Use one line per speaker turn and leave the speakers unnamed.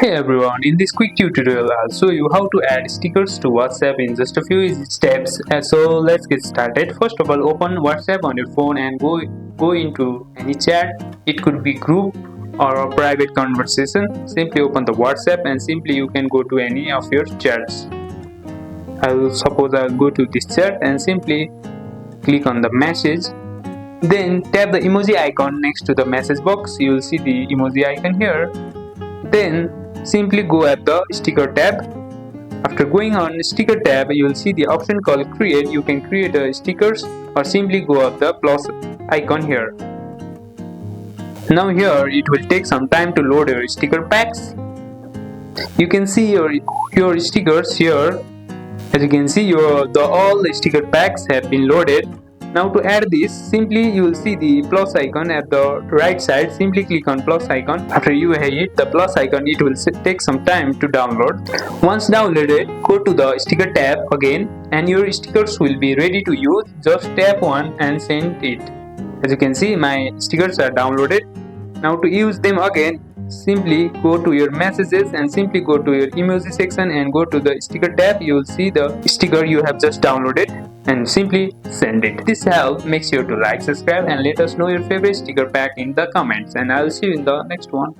Hey everyone, in this quick tutorial I'll show you how to add stickers to WhatsApp in just a few easy steps. So let's get started. First of all, open WhatsApp on your phone and go into any chat. It could be group or a private conversation. Simply open the WhatsApp and simply you can go to any of your chats. I'll go to this chat and simply click on the message. Then tap the emoji icon next to the message box. You will see the emoji icon here. Then simply go at the sticker tab. After going on sticker tab, you will see the option called create. You can create a stickers or simply go up the plus icon here. Now here it will take some time to load your sticker packs. You can see your stickers here. As you can see, all the sticker packs have been loaded. Now to add this, simply you will see the plus icon at the right side. Simply click on plus icon. After you hit the plus icon, it will take some time to download. Once downloaded, go to the sticker tab again and your stickers will be ready to use. Just tap one and send it. As you can see, my stickers are downloaded. Now to use them again, simply go to your messages and simply go to your emoji section and go to the sticker tab. You will see the sticker you have just downloaded and simply send it. This help. Make sure to like, subscribe and let us know your favorite sticker pack in the comments, and I will see you in the next one.